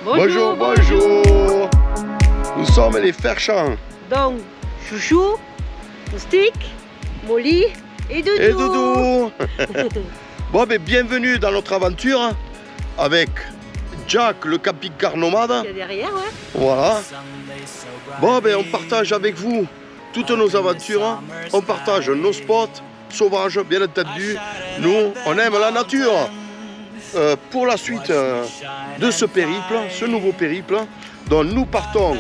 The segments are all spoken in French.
Bonjour, bonjour. Nous sommes les Ferchamps. Donc, Chouchou, Moustique, Molly et Doudou. Et Doudou. Bon, ben, bienvenue dans notre aventure avec Jack, le camping-car nomade. Il y a derrière, ouais. Voilà. Bon, ben, on partage avec vous toutes nos aventures. On partage nos spots sauvages, bien entendu. Nous, on aime la nature. Pour la suite de ce périple, ce nouveau périple, dont nous partons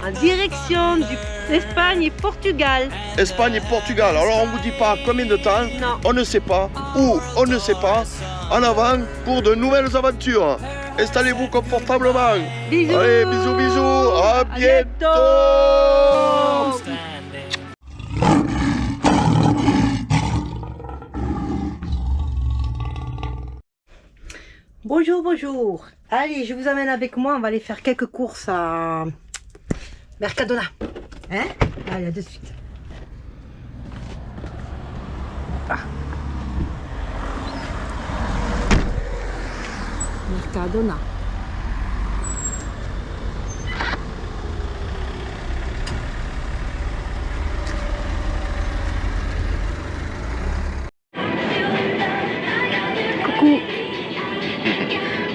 en direction d'Espagne et Portugal. Espagne et Portugal. Alors on ne vous dit pas combien de temps, non. On ne sait pas, où on ne sait pas. En avant pour de nouvelles aventures. Installez-vous confortablement. Bisous. Allez, bisous, bisous. À bientôt. Bonjour, bonjour. Allez, je vous amène avec moi. On va aller faire quelques courses à Mercadona. Hein? Allez, à de suite. Ah. Mercadona. Coucou.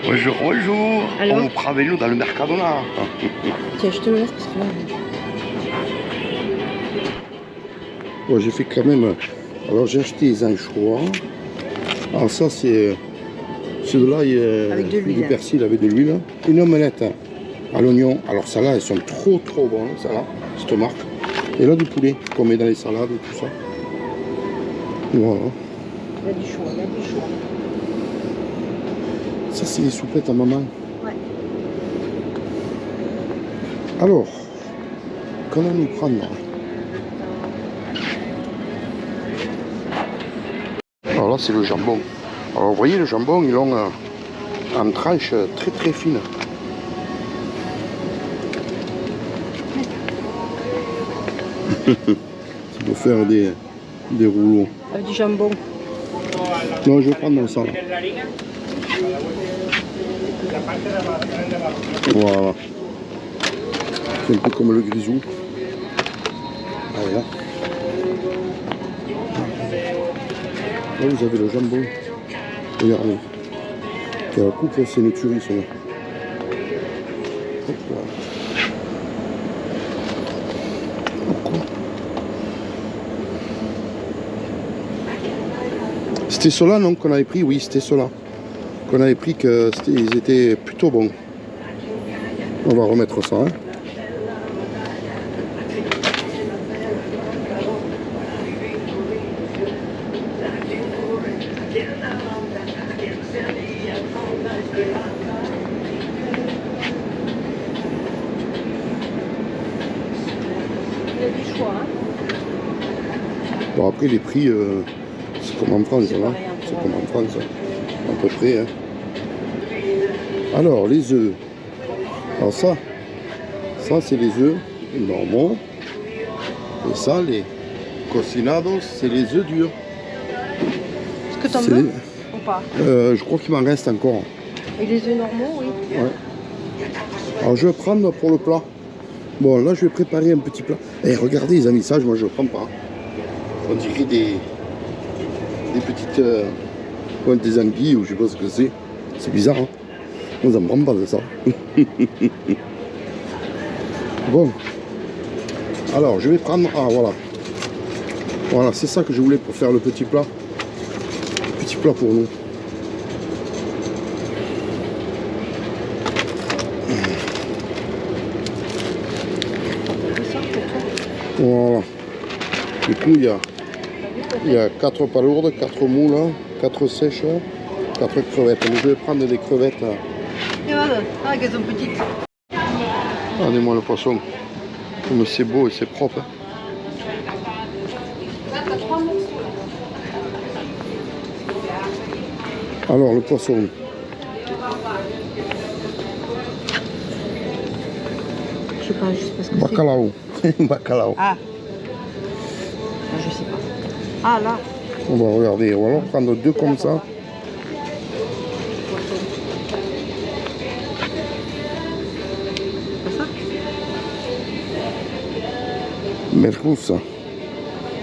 Bonjour, bonjour. Alors? On vous prend avec nous dans le Mercadona. Tiens, je te le laisse parce que là... Bon, j'ai fait quand même... Alors j'ai acheté les anchois. Alors ça c'est... de l'ail avec de l'huile, du persil avec de l'huile. Une omelette à l'oignon. Alors ça là, elles sont trop bonnes, ça là, cette marque. Et là du poulet qu'on met dans les salades et tout ça. Voilà. Il y a du choix, il y a du choix. Ça c'est les soupettes à maman. Ouais. Alors, qu'allons-nous prendre? Alors là c'est le jambon. Alors vous voyez le jambon, ils l'ont en tranches très fines. C'est pour faire des rouleaux. Avec du jambon. Non, je vais prendre ça là. Voilà. C'est un peu comme le grisou. Allez là. Là vous avez le jambon. Regardez. Et la coupe c'est une tuerie ça. Hop là. C'était cela non qu'on avait pris, oui c'était cela. Qu'on avait pris que ils étaient plutôt bons. On va remettre ça. Hein. Il y a du choix, hein. Bon après les prix, c'est comme en France, là. C'est comme en France, à peu près. Hein. Alors les œufs. Alors ça c'est les œufs normaux. Et ça, les cocinados, c'est les œufs durs. Est-ce que t'en veux ou pas? Je crois qu'il m'en reste encore. Et les œufs normaux, oui. Ouais. Alors je vais prendre pour le plat. Bon là je vais préparer un petit plat. Eh regardez les amis, ça moi je ne prends pas. On dirait des petites des anguilles ou je sais pas ce que c'est. C'est bizarre hein. Moi ça me prend pas de ça. Bon. Alors je vais prendre. Ah voilà. Voilà, c'est ça que je voulais pour faire le petit plat. Petit plat pour nous. Voilà. Du coup, il y a 4 palourdes, 4 moules, 4 sèches, 4 crevettes. Mais je vais prendre des crevettes. Et voilà, ah, qu'elles sont petites. Regardez-moi le poisson. Comme c'est beau et c'est propre. Alors, le poisson. Je sais pas, je sais pas ce que c'est. Bacalao. Bacalao. Ah. Je sais pas. Ah là. On va regarder. On va alors prendre 2 comme ça. merlus.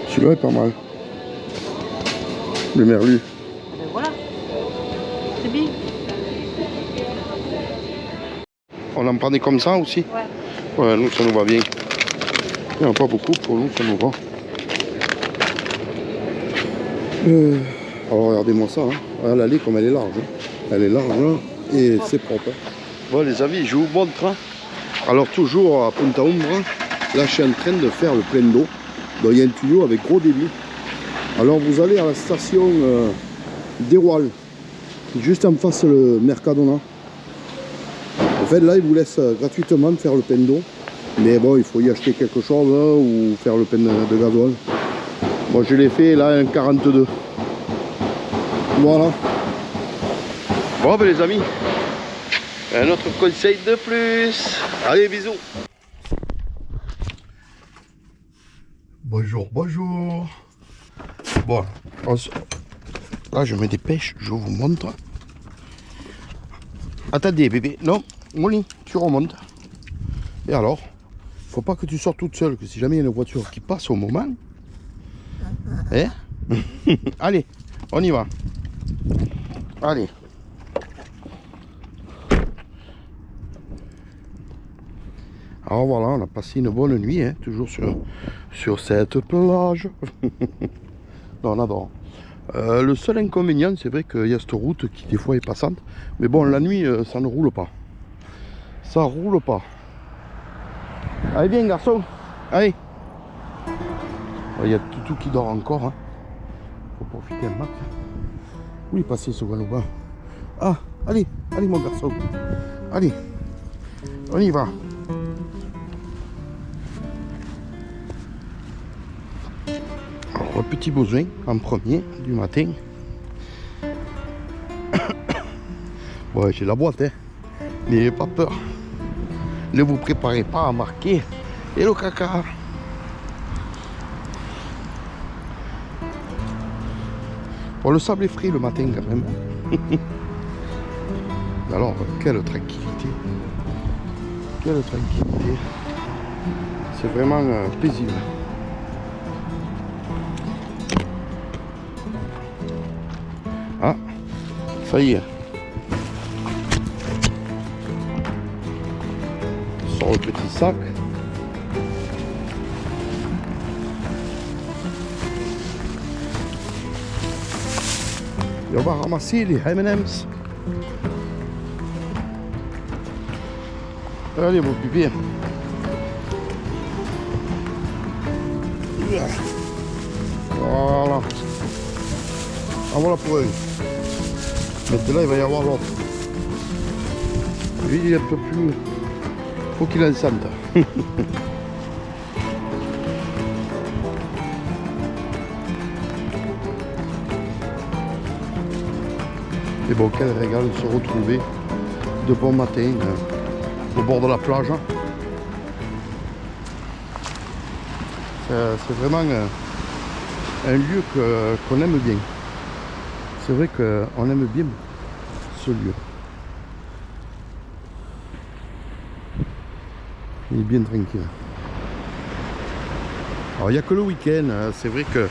Celui-là est pas mal. Le merlu. Ben voilà. C'est bien. On en prenait comme ça aussi? Ouais. Ouais, nous ça nous va bien. Il n'y en a pas beaucoup, pour nous ça nous va. Alors regardez-moi ça, hein. Regarde l'allée comme elle est large. Hein. Elle est large hein, et c'est propre. Hein. Bon les amis, je vous montre. Hein. Alors toujours à Punta Umbra, là je suis en train de faire le plein d'eau. Donc il y a un tuyau avec gros débit. Alors vous allez à la station d'Eroal, juste en face le Mercadona. En fait là ils vous laissent gratuitement faire le plein d'eau. Mais bon il faut y acheter quelque chose hein, ou faire le plein de gasoil. Bon je l'ai fait là en 42. Voilà. Bon ben les amis, un autre conseil de plus. Allez bisous. Bonjour, bonjour. Bon, là je me dépêche, je vous montre. Attendez bébé, non, Molly, tu remontes. Et alors, faut pas que tu sortes toute seule, que si jamais il y a une voiture qui passe au moment. Hein? Allez, on y va. Allez. Alors voilà, on a passé une bonne nuit, hein, toujours sur cette plage. Non, on adore. Le seul inconvénient, c'est vrai qu'il y a cette route qui des fois est passante. Mais bon, la nuit, ça ne roule pas. Ça roule pas. Allez, viens garçon. Allez. Il y a Toutou qui dort encore. Hein. Faut profiter un max. Où il est passé ce Gualouba? Ah, allez, allez mon garçon. Allez, on y va. Alors, petit besoin en premier du matin. Bon, j'ai la boîte, hein. N'ayez pas peur. Ne vous préparez pas à marquer. Et le caca. Bon, le sable est frais le matin quand même. Alors, quelle tranquillité. Quelle tranquillité. C'est vraiment paisible. Ah, ça y est. Sur le petit sac. Et on va ramasser les M&M's. Allez mon bébé. Voilà. Ah voilà pour eux. Maintenant il va y avoir l'autre. Lui il est un peu plus... Faut qu'il en sente. Et bon, quel régal de se retrouver de bon matin au bord de la plage. C'est vraiment un lieu qu'on aime bien. C'est vrai qu'on aime bien ce lieu. Il est bien tranquille. Alors il n'y a que le week-end, c'est vrai que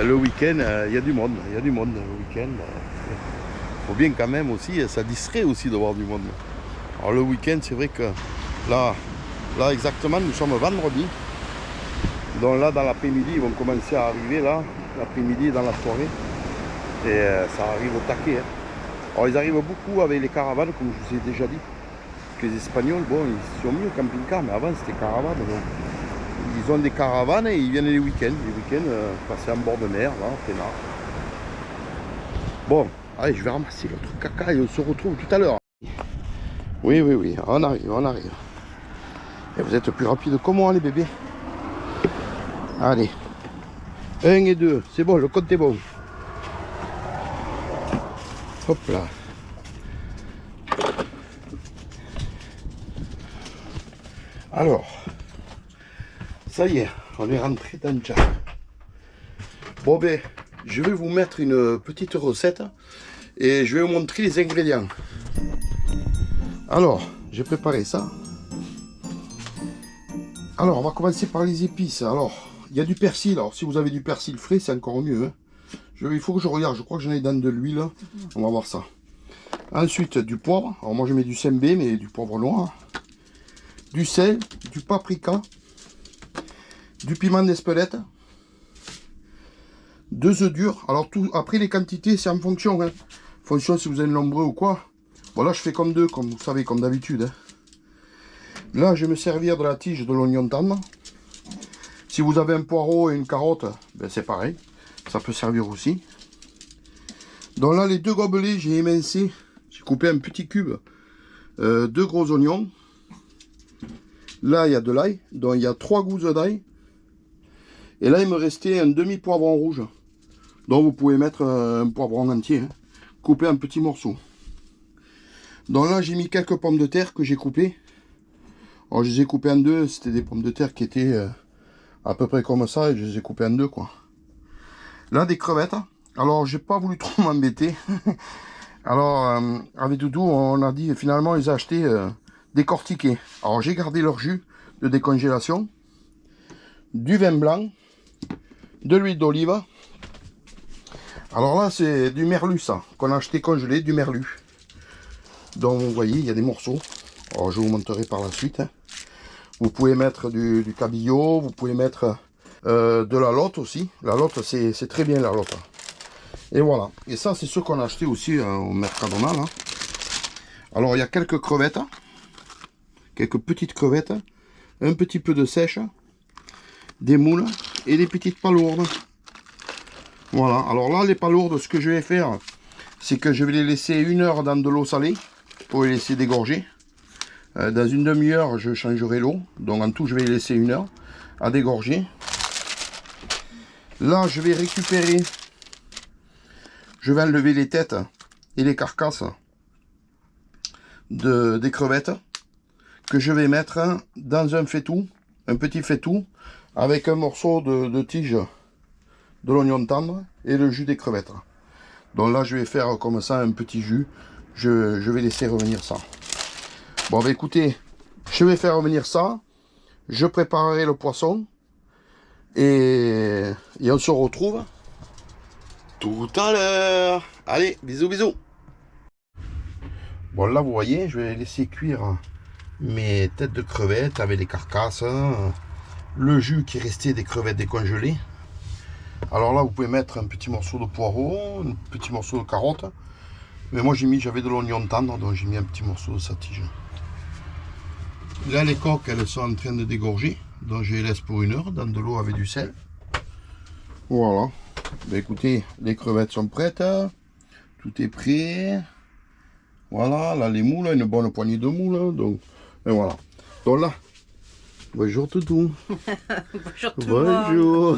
le week-end il y a du monde. Il y a du monde le week-end. Faut bien quand même aussi, ça distrait aussi de voir du monde. Alors le week-end, c'est vrai que là exactement, nous sommes vendredi. Donc là, dans l'après-midi, ils vont commencer à arriver là, l'après-midi dans la soirée. Et ça arrive au taquet. Hein. Alors ils arrivent beaucoup avec les caravanes, comme je vous ai déjà dit. Parce que les Espagnols, bon, ils sont mis au camping-car, mais avant c'était caravane. Donc, ils ont des caravanes et ils viennent les week-ends. Les week-ends, passer en bord de mer, là, peinard. Bon. Allez, je vais ramasser l'autre caca et on se retrouve tout à l'heure. Oui, oui, oui, on arrive, on arrive. Et vous êtes plus rapide que moi, les bébés. Allez. 1 et 2, c'est bon, le compte est bon. Hop là. Alors, ça y est, on est rentré dans le chat. Bon ben, je vais vous mettre une petite recette et je vais vous montrer les ingrédients. Alors, j'ai préparé ça. Alors, on va commencer par les épices. Alors, il y a du persil. Alors, si vous avez du persil frais, c'est encore mieux. Hein. Il faut que je regarde. Je crois que j'en ai dans de l'huile. On va voir ça. Ensuite, du poivre. Alors, moi, je mets du sembé, mais du poivre noir. Du sel, du paprika, du piment d'Espelette, 2 œufs durs. Alors, tout, après, les quantités, c'est en fonction. Hein. En fonction si vous êtes nombreux ou quoi. Bon, là, je fais comme 2, comme vous savez, comme d'habitude. Hein. Là, je vais me servir de la tige de l'oignon tendre. Si vous avez un poireau et une carotte, ben c'est pareil. Ça peut servir aussi. Donc là, les 2 gobelets, j'ai émincé. J'ai coupé un petit cube. 2 gros oignons. Là, il y a de l'ail. Donc, il y a 3 gousses d'ail. Et là, il me restait un demi-poivron rouge. Donc, vous pouvez mettre un poivron entier. Hein, coupé en petits morceaux. Donc là, j'ai mis quelques pommes de terre que j'ai coupées. Alors, je les ai coupées en 2. C'était des pommes de terre qui étaient à peu près comme ça. Et je les ai coupées en 2, quoi. Là, des crevettes. Alors, j'ai pas voulu trop m'embêter. Alors, avec Doudou, on a dit, finalement, ils ont acheté décortiqués. Alors, j'ai gardé leur jus de décongélation. Du vin blanc. De l'huile d'olive. Alors là, c'est du merlu, ça. Qu'on a acheté congelé, du merlu. Donc, vous voyez, il y a des morceaux. Alors, je vous montrerai par la suite. Hein. Vous pouvez mettre du cabillaud. Vous pouvez mettre de la lotte aussi. La lotte, c'est très bien, la lotte. Et voilà. Et ça, c'est ce qu'on a acheté aussi au Mercadona. Là. Alors, il y a quelques crevettes. Quelques petites crevettes. Un petit peu de sèche. Des moules. Et des petites palourdes. Voilà. Alors là, les palourdes, ce que je vais faire, c'est que je vais les laisser 1 heure dans de l'eau salée. Pour les laisser dégorger. Dans une demi-heure, je changerai l'eau. Donc, en tout, je vais les laisser 1 heure à dégorger. Là, je vais récupérer... Je vais enlever les têtes et les carcasses des crevettes que je vais mettre dans un faitout, un petit faitout, avec un morceau de tige de l'oignon tendre et le jus des crevettes. Donc là, je vais faire comme ça un petit jus. Je vais laisser revenir ça. Bon, bah écoutez, je vais faire revenir ça. Je préparerai le poisson et on se retrouve tout à l'heure. Allez, bisous, bisous. Bon, là, vous voyez, je vais laisser cuire mes têtes de crevettes avec les carcasses. Le jus qui restait des crevettes décongelées. Alors là, vous pouvez mettre un petit morceau de poireau, un petit morceau de carotte. Mais moi, j'avais de l'oignon tendre, donc j'ai mis un petit morceau de sa tige. Là, les coques, elles sont en train de dégorger. Donc, je les laisse pour 1 heure dans de l'eau avec du sel. Voilà. Ben écoutez, les crevettes sont prêtes, tout est prêt. Voilà, là les moules, une bonne poignée de moules, donc et voilà. Donc là, bonjour Toutou. Bonjour tout le monde. Bonjour.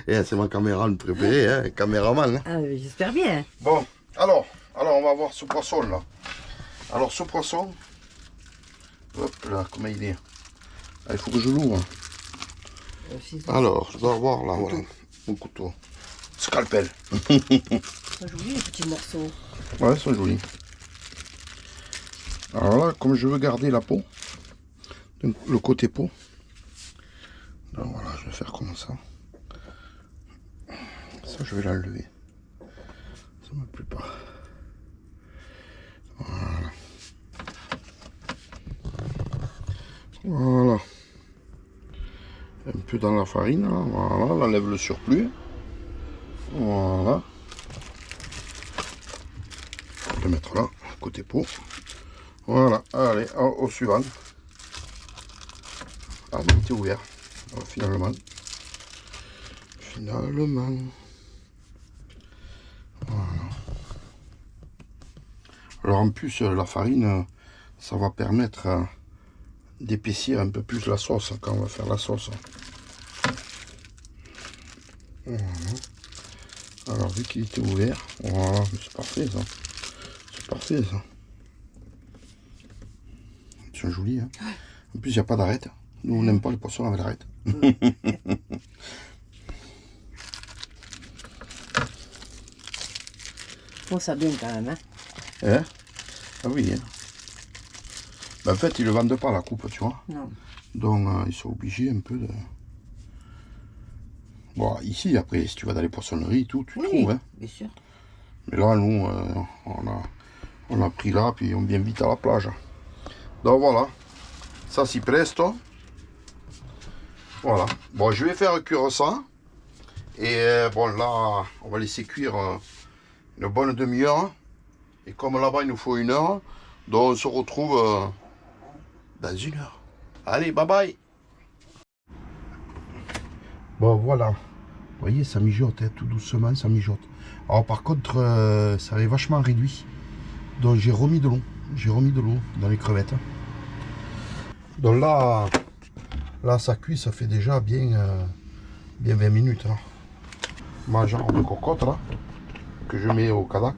C'est ma caméra préférée, hein, caméraman. Hein. Ah, j'espère bien. Bon, alors on va voir ce poisson là. Alors ce poisson, hop là, comment il est. Ah, il faut que je l'ouvre. Alors, je dois voir là, voilà, mon couteau. Scalpel. Ils sont jolis les petits morceaux. Ouais, ils sont jolis. Alors là, comme je veux garder la peau, donc le côté peau, donc voilà, je vais faire comme ça. Ça, je vais l'enlever. Ça ne me plaît pas. Voilà. Voilà. Un peu dans la farine, là. Voilà, on enlève le surplus. Voilà. On va le mettre là, côté peau. Voilà, allez, au suivant. Ah, il était ouvert. Alors, finalement. Voilà. Alors en plus, la farine, ça va permettre d'épaissir un peu plus la sauce quand on va faire la sauce. Voilà. Alors vu qu'il était ouvert, voilà, c'est parfait ça. C'est parfait ça. C'est joli, hein. En plus il n'y a pas d'arête. Nous on n'aime pas les poissons avec l'arête. Bon, ça bien quand même, hein. Hein? Ah oui, hein. Ben, en fait ils ne le vendent pas la coupe, tu vois. Non. Donc ils sont obligés un peu de... Bon, ici, après, si tu vas dans les poissonneries, tout, tu trouves. Hein. Bien sûr. Mais là, nous, on a pris là, puis on vient vite à la plage. Donc voilà, ça s'y preste. Voilà. Bon, je vais faire cuire ça. Et bon, là, on va laisser cuire une bonne demi-heure. Et comme là-bas, il nous faut 1 heure, donc on se retrouve dans 1 heure. Allez, bye bye. Bon, voilà. Vous voyez, ça mijote, hein, tout doucement, ça mijote. Alors par contre, ça avait vachement réduit. Donc j'ai remis de l'eau. J'ai remis de l'eau dans les crevettes. Donc là, ça cuit, ça fait déjà bien 20 minutes. Là. Ma genre de cocotte là, que je mets au Cadac.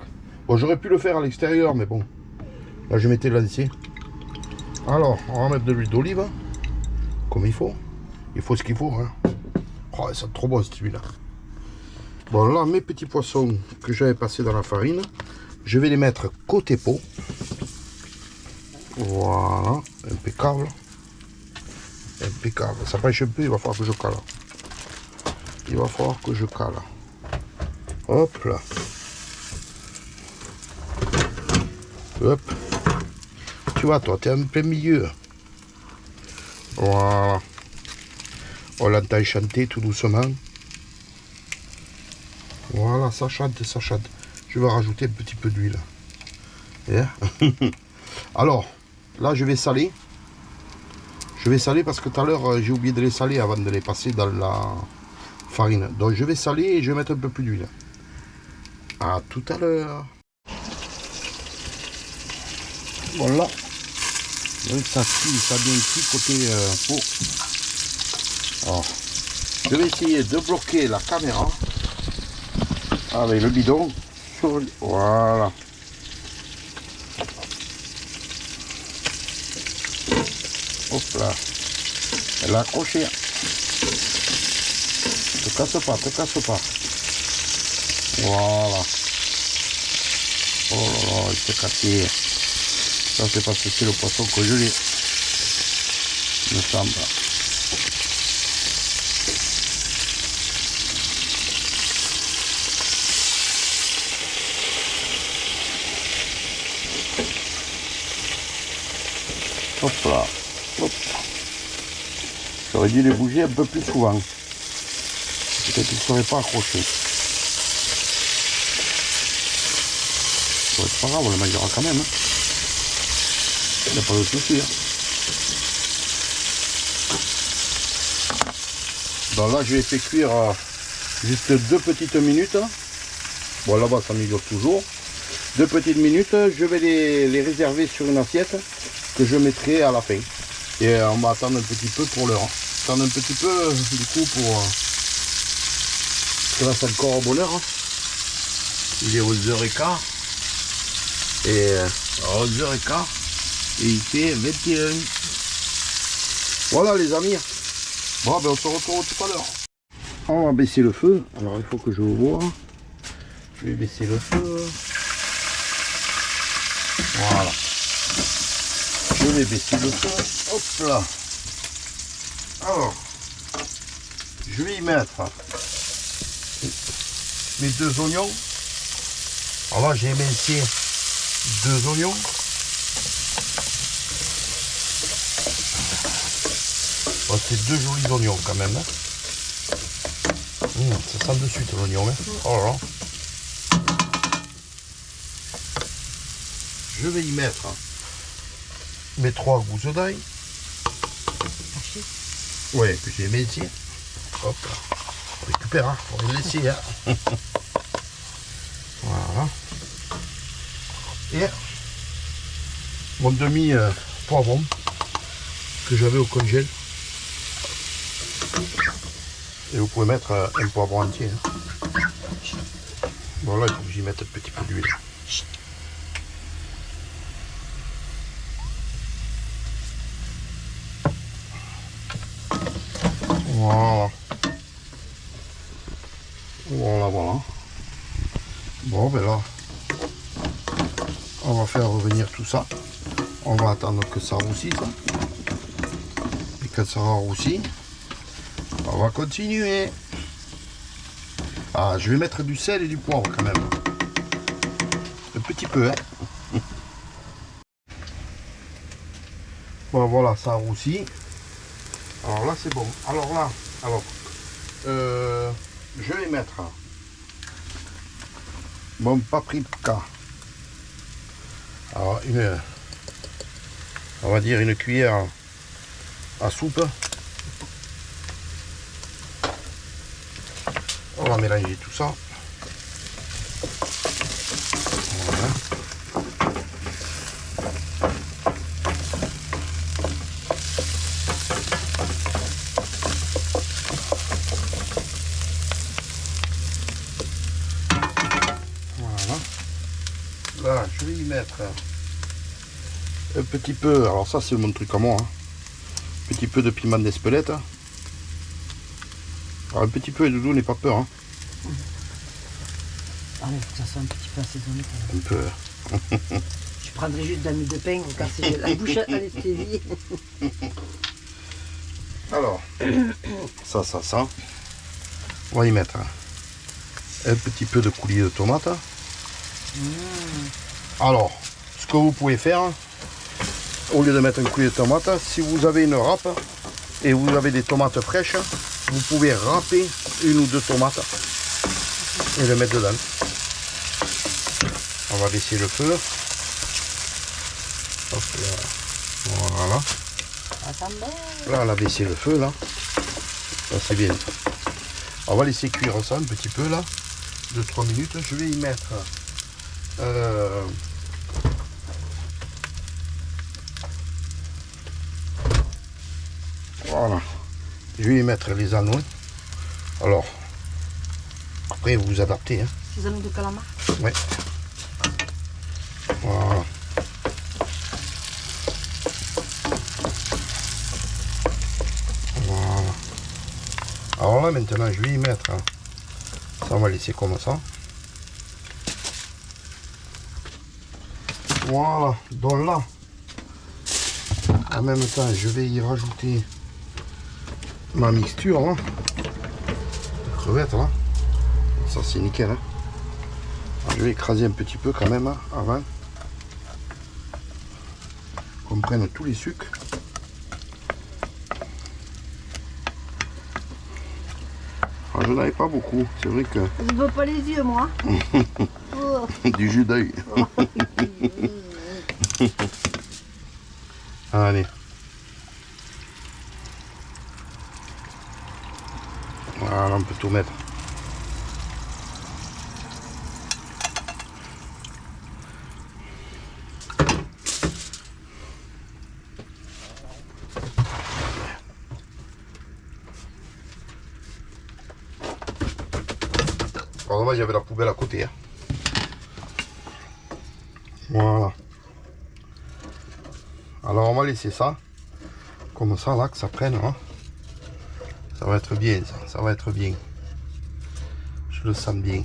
Bon, j'aurais pu le faire à l'extérieur, mais bon. Là, je mettais là-dessus. Alors, on va mettre de l'huile d'olive. Comme il faut. Il faut ce qu'il faut. Hein. Oh, ça sent trop bon cette huile là. Bon, là, mes petits poissons que j'avais passés dans la farine, je vais les mettre côté peau. Voilà, impeccable. Impeccable. Ça pêche un peu, il va falloir que je cale. Il va falloir que je cale. Hop là. Hop. Tu vois, toi, tu es en plein milieu. Voilà. On l'entend chanter tout doucement. Voilà, ça chante, ça chante. Je vais rajouter un petit peu d'huile. Yeah. Alors, là, je vais saler. Je vais saler parce que tout à l'heure, j'ai oublié de les saler avant de les passer dans la farine. Donc, je vais saler et je vais mettre un peu plus d'huile. À tout à l'heure. Voilà. Donc, ça cuit, ça a bien cuit côté peau. Alors, je vais essayer de bloquer la caméra avec le bidon. Voilà. Hop là. Elle a accroché. Te casse pas, te casse pas. Voilà. Oh là là, il s'est cassé. Ça c'est parce que c'est le poisson que je l'ai. Il me semble. Hop là. Hop. J'aurais dû les bouger un peu plus souvent. Peut-être qu'ils ne seraient pas accrochés. Bon, c'est pas grave, on le mangera quand même. Hein. Il n'y a pas de souci. Hein. Donc là, je les fais cuire juste 2 petites minutes. Bon, là-bas, ça mijote toujours. 2 petites minutes. Je vais les réserver sur une assiette que je mettrai à la fin. Et on va attendre un petit peu pour l'heure. Attendre un petit peu, du coup, pour... Parce que là, c'est encore au bonheur. Hein. Il est 11h15. Et 11h15. Et il fait 21. Voilà les amis. Bon ben on se retrouve tout à l'heure. On va baisser le feu. Alors il faut que je vois. Je vais baisser le feu. Voilà. Je vais baisser le feu. Hop là. Alors. Je vais y mettre mes 2 oignons. Alors là j'ai émincé 2 oignons. Oh, c'est 2 jolis oignons quand même. Hein. Ça sent de suite l'oignon. Hein. Oh là là. Je vais y mettre mes 3 gousses d'ail. Ouais, que j'ai émincé. Hop. On récupère, hein. On va les laisser. Hein. Voilà. Et mon demi poivron que j'avais au congèle. Et vous pouvez mettre un poivron entier. Hein. Bon là il faut que j'y mette un petit peu d'huile. Voilà. Voilà, voilà. Bon ben là, on va faire revenir tout ça. On va attendre que ça roussisse. Et qu'elle sera roussie, on va continuer. Ah, je vais mettre du sel et du poivre quand même. Un petit peu, hein. Bon, voilà, ça a roussi. Alors là, c'est bon. Alors là, je vais mettre mon paprika. Alors, on va dire une cuillère à soupe. On va mélanger tout ça. Voilà. Voilà. Là, je vais y mettre un petit peu, alors ça c'est mon truc à moi, hein. Un petit peu de piment d'Espelette. Alors un petit peu, Doudou, n'aie pas peur, hein. Ah, mais faut que ça soit un petit peu assaisonné. Un peu. Je prendrais juste de la mie de pain ou casser la bouche à l'anesthésie. Alors, ça. On va y mettre un petit peu de coulis de tomate. Alors, ce que vous pouvez faire, au lieu de mettre un coulis de tomate, si vous avez une râpe et vous avez des tomates fraîches, vous pouvez râper une ou deux tomates et les mettre dedans. On va baisser le feu. Hop là. Voilà. Là, on a baissé le feu, là. Ça, c'est bien. On va laisser cuire ça un petit peu, là. 2-3 minutes. Je vais y mettre... Voilà. Je vais y mettre les anneaux. Alors, après, vous vous adaptez, hein. 6 anneaux de calamar. Ouais. Voilà. Voilà. Alors là, maintenant, je vais y mettre... Ça, on va laisser comme ça. Voilà. Donc là, en même temps, je vais y rajouter ma mixture, là. De crevettes, là. Ça, c'est nickel, hein. Alors, je vais écraser un petit peu quand même, hein, avant qu'on prenne tous les sucres. Alors, je n'avais pas beaucoup, c'est vrai que... Je ne veux pas les yeux, moi. Oh. Du jus d'œil. Allez. Voilà, on peut tout mettre. Alors, j'avais la poubelle à côté, hein. Voilà. Alors on va laisser ça comme ça là, que ça prenne, hein. Ça va être bien, ça va être bien. Je le sens bien.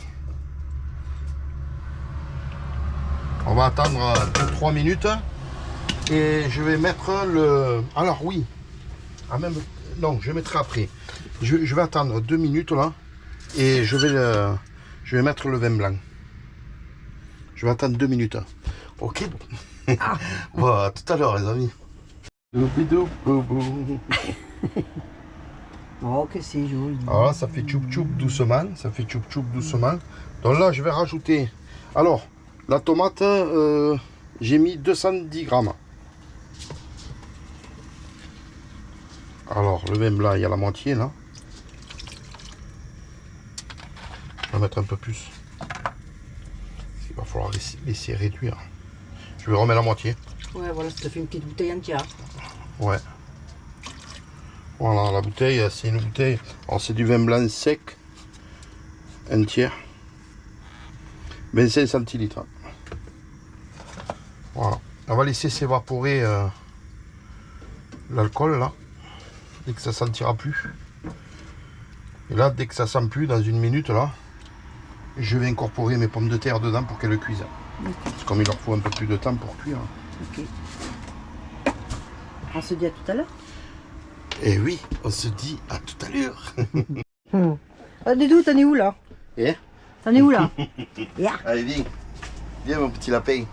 On va attendre 3 minutes et je vais mettre le... Alors oui, ah, même... non, je mettrai après. Je vais attendre 2 minutes là et je vais mettre le vin blanc. Je vais attendre 2 minutes. Ok. Ah. Bon, à tout à l'heure les amis. Oh, que c'est joli. Alors là, ça fait tchoup tchoup doucement. Ça fait tchoup tchoup doucement. Donc là, je vais rajouter. Alors, la tomate, j'ai mis 210 grammes. Alors, le vin blanc, il y a la moitié là. Je vais mettre un peu plus. Il va falloir laisser réduire. Je vais remettre la moitié. Ouais, voilà, ça te fait une petite bouteille entière. Ouais. Voilà, la bouteille, c'est une bouteille. Alors, c'est du vin blanc sec. Un tiers. 25 centilitres. Voilà. On va laisser s'évaporer l'alcool là. Dès que ça sentira plus. Et là, dès que ça sent plus, dans 1 minute là, je vais incorporer mes pommes de terre dedans pour qu'elles cuisent. Parce que comme il leur faut un peu plus de temps pour cuire. Ok. On se dit à tout à l'heure. Et oui, on se dit à tout à l'heure. Ah, Dédou, t'en es où là? Eh? T'en es où là? Yeah. Allez, viens. Viens, mon petit lapin.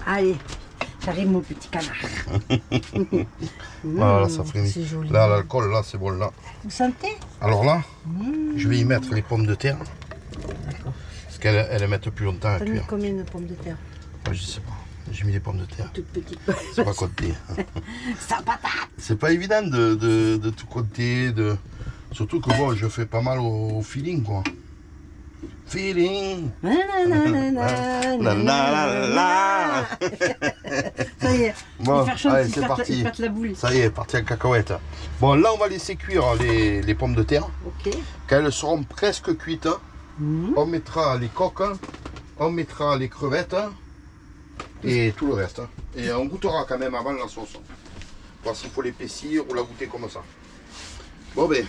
Allez, j'arrive mon petit canard. Voilà, ça frémit. C'est joli. Là, l'alcool, là, c'est bon, là. Vous sentez? Alors là, je vais y mettre les pommes de terre. Parce qu'elles mettent plus longtemps à T'as mis cuire. combien de pommes de terre? Moi, je sais pas. J'ai mis les pommes de terre. Toutes petites. C'est pas compté. Sans patate. C'est pas évident de tout compter. Surtout que moi, je fais pas mal au feeling, quoi. Feeling. Nanana. Ça y est. Bon, Il fait chaud, allez, il c'est pète- parti. il pète la boule. Ça y est, parti en cacahuète. Bon, là, on va laisser cuire les pommes de terre. Ok. Quand elles seront presque cuites, on mettra les coques, on mettra les crevettes et tout le reste. Et on goûtera quand même avant la sauce. Voir s'il faut l'épaissir ou la goûter comme ça. Bon ben,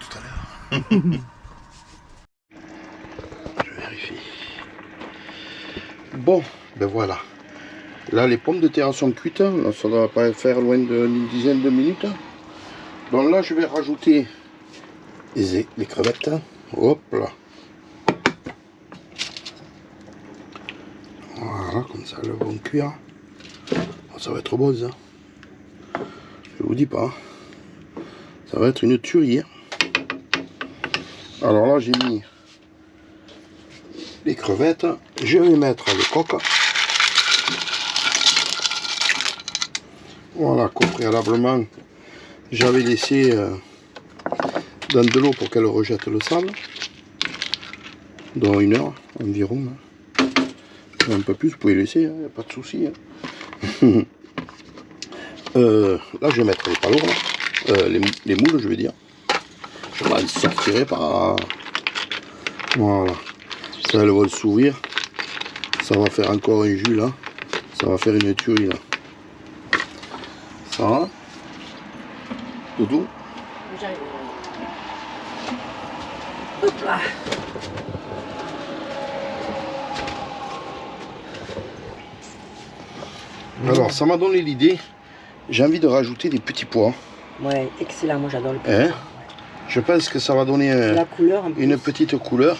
tout à l'heure. Je vérifie. Bon, ben voilà. Là, les pommes de terre sont cuites. Là, ça ne doit pas faire loin d'une dizaine de minutes. Donc là, je vais rajouter les crevettes. Hop là. Voilà, comme ça, elles vont cuire. Oh, ça va être beau, ça. Je vous dis pas. Ça va être une tuerie. Alors là, j'ai mis les crevettes. Je vais mettre les coques. Voilà, qu'au préalablement, j'avais laissé dans de l'eau pour qu'elle rejette le sable. Dans 1 heure environ. Un peu plus, vous pouvez laisser, il n'y a pas de souci. Là, je vais mettre les palours, les moules, je vais dire. Je m'en sortirai par... Voilà. Ça, elles vont s'ouvrir. Ça va faire encore un jus, là. Ça va faire une tuerie, là. Ça va. Doudou. J'arrive. Hop là. Alors, ça m'a donné l'idée. J'ai envie de rajouter des petits pois. Ouais, excellent, moi j'adore le petit Hein? pois. Je pense que ça va donner La couleur en plus. une petite couleur.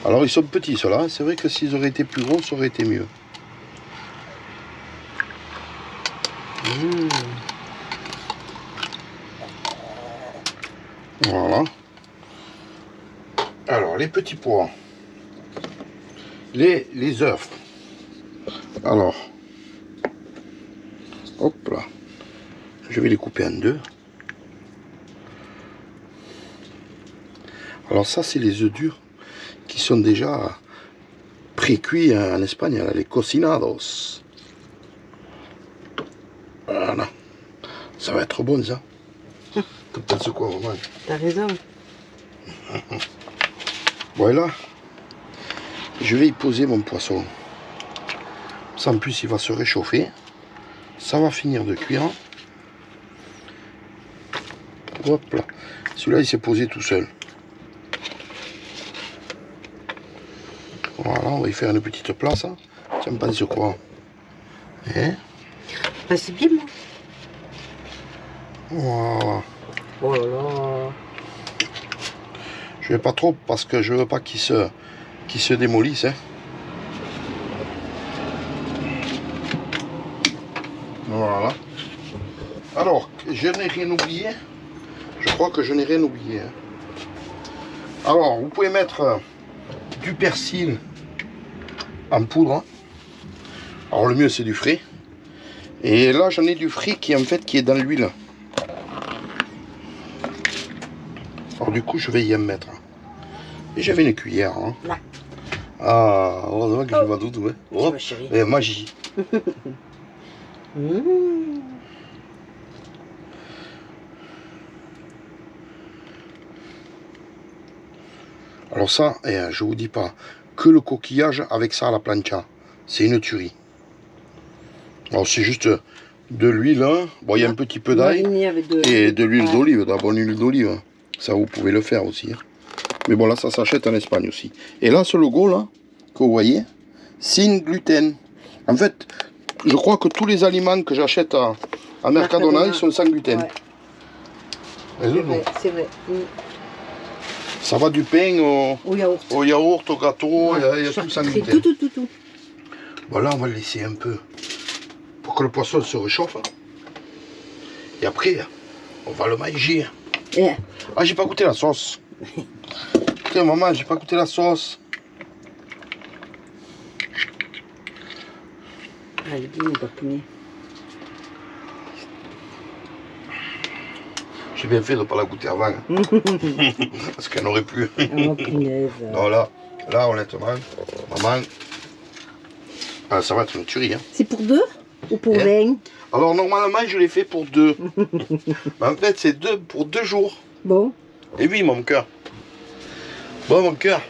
Alors, ils sont petits, ceux-là. C'est vrai que s'ils auraient été plus gros, ça aurait été mieux. Voilà. Alors, les petits pois. Les œufs. Alors, hop là. Je vais les couper en deux. Alors ça, c'est les œufs durs qui sont déjà pré-cuits en Espagne, là, les cocinados. Voilà. Ça va être bon, ça. T'en penses quoi, Roman? T'as raison. Voilà. Je vais y poser mon poisson. Ça, en plus, il va se réchauffer. Ça va finir de cuire. Hop là. Celui-là, il s'est posé tout seul. Voilà, on va y faire une petite place. Tu me penses quoi? Hein? Bah, c'est bien, moi. Voilà. Oh là là. Je vais pas trop parce que je veux pas qu'il se démolisse. Hein. Voilà. Alors, je n'ai rien oublié. Je crois que je n'ai rien oublié. Hein. Alors, vous pouvez mettre du persil en poudre. Alors, le mieux, c'est du frais. Et là, j'en ai du frais qui est dans l'huile. Alors, du coup, je vais y en mettre. Et j'avais une cuillère. Hein. Là. Ah, heureusement que je m'en doute. Ouais. Tu vois, chérie. Et magie. Alors ça, je vous dis pas, que le coquillage avec ça à la plancha, c'est une tuerie. Alors c'est juste de l'huile, hein. Bon il y a un petit peu d'ail et de l'huile d'olive, de la bonne huile d'olive. Ça vous pouvez le faire aussi. Hein. Mais bon là ça s'achète en Espagne aussi. Et là ce logo là, que vous voyez, sin gluten. En fait, je crois que tous les aliments que j'achète en À Mercadona, Mercadona. ils sont sans gluten. Ouais. Et C'est nous, vrai, c'est vrai. ça va du pain Au yaourt. au yaourt, au gâteau, il y a tout sans C'est gluten. tout. Bon, là, on va le laisser un peu pour que le poisson se réchauffe. Et après, on va le manger. Eh, Ah, j'ai pas goûté la sauce. Tiens, maman, j'ai pas goûté la sauce. allez, dis-moi, papounet. J'ai bien fait de ne pas la goûter avant. Parce qu'elle n'aurait plus. Oh, punaise. Non, là, honnêtement, maman, ah, ça va être une tuerie. Hein. C'est pour 2 ou pour Eh 20? Alors, normalement, je l'ai fait pour 2. Mais en fait, c'est pour 2 jours. Bon. Et oui, mon cœur. Bon, mon cœur.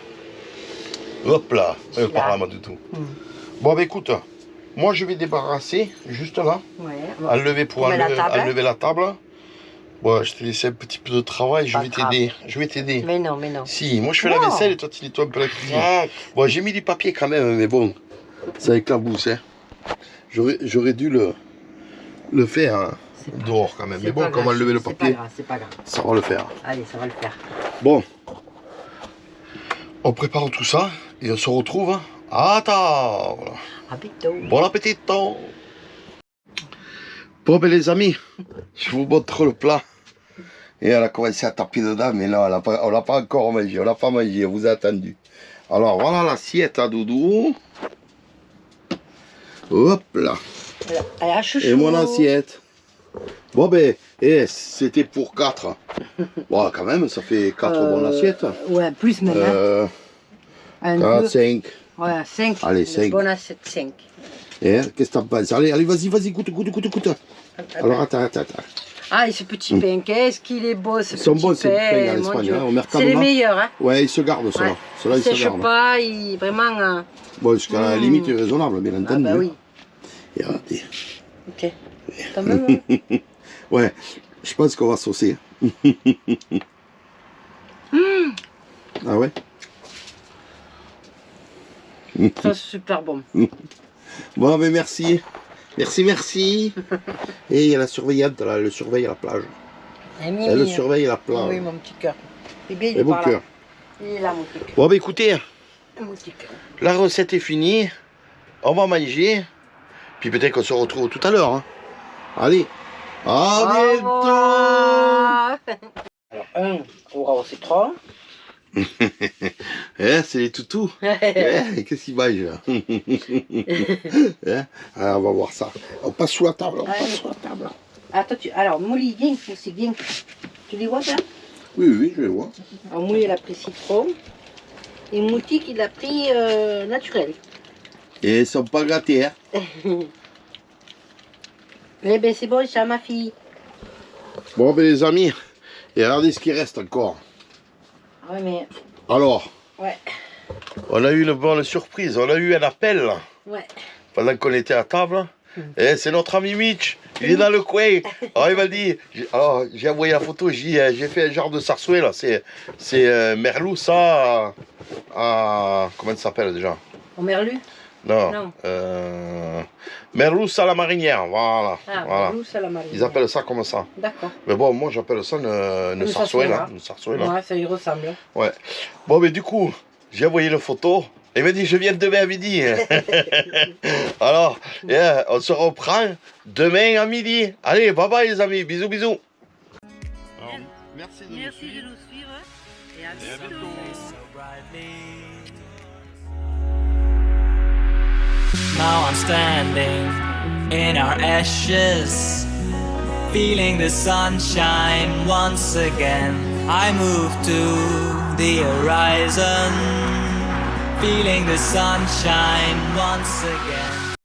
Hop là. Pas là, moi, du tout. Bon, bah écoute, moi, je vais débarrasser, juste là. Ouais. Enlever pour Enlever la table. enlever la table. Bon, je t'ai laissé un petit peu de travail, je Pas vais grave. t'aider. Je vais t'aider. Mais non. Si, moi je fais la Non. vaisselle et toi tu nettoies un peu la cuisine. Arrête. Bon, j'ai mis du papier quand même, mais bon, ça éclabousse. Hein. J'aurais dû le faire hein, dehors quand même. Mais bon, quand on va lever le papier, C'est pas grave. ça va le faire. Allez, ça va le faire. Bon, on prépare tout ça et on se retrouve à table. À bientôt. Bon appétit. Bon, ben les amis, je vous montre le plat. Et elle a commencé à taper dedans, mais non, on l'a pas encore mangé, on l'a pas mangé, on vous a attendu. Alors voilà l'assiette à Doudou. Hop là. Allez, à chouchou. Et mon assiette. Bon ben, c'était pour 4. Bon, quand même, ça fait 4 bonnes assiettes. Ouais, plus même. Hein. 4, 5. Ouais, 5. Allez, 5. Bonne assiette, 5. Qu'est-ce que t'en penses? Allez, vas-y, goûte. Alors, attends. Ah, et ce petit pain, qu'est-ce qu'il est beau, ce Ils sont petit bons, ces pains en mon Espagne, Dieu. hein, au Mercadona. C'est les meilleurs, hein. Ouais, ils se gardent, ceux-là. Ouais. Ceux-là, Ils ils se sèchent gardent. pas, vraiment... Bon, jusqu'à la limite raisonnable, bien Ah entendu. bah oui. Et regardez. Ok. Quand même, hein. Ouais, je pense qu'on va saucer. Ah ouais? Ça, c'est super bon. Bon, mais merci. Merci. Et il y a la surveillante, là, le surveille à la plage. Elle le surveille à la plage. Oui, mon petit cœur. Bébé, il Et est bon par cœur. là. Il est là, mon petit cœur. Bon, bah écoutez, Mon petit cœur. la recette est finie. On va manger. Puis peut-être qu'on se retrouve tout à l'heure. Hein. Allez, à bientôt. Alors, 1 pour au citron. C'est les toutous. Qu'est-ce qu'ils mangent là? Alors, on va voir ça. On passe sous la table. Attends, alors, Molly, viens, c'est bien. Tu les vois, ça? Oui, je vais voir. Alors, Molly, elle a pris citron. Et Moutique, il a pris naturel. Et ils sont pas gâtés, hein? Eh ben, c'est bon, c'est à ma fille. Bon, ben les amis, et regardez ce qui reste encore. Ouais, mais... Alors, Ouais. on a eu une bonne surprise. On a eu un appel Ouais. pendant qu'on était à table. Et c'est notre ami Mitch. Il est dans le coin. Alors, il m'a dit, j'ai envoyé la photo, j'ai fait un genre de sarsuet là. C'est merlousse à comment ça s'appelle déjà? Au merlu? Non. Non. Merlousse à la marinière, voilà. Ah, voilà. merlu, c'est la marine. Ils appellent ça comme ça. D'accord. Mais bon, moi j'appelle ça une sarsuet là. Une sarsuet, là. Ouais, ça y ressemble. Ouais. Bon, mais du coup, j'ai envoyé une photo. Il m'a dit, je viens demain à midi. Alors, on se reprend demain à midi. Allez, bye bye les amis, bisous. Alors, merci de nous suivre. Et à bientôt. Now I'm standing in our ashes, feeling the sunshine once again. I move to the horizon, feeling the sunshine once again.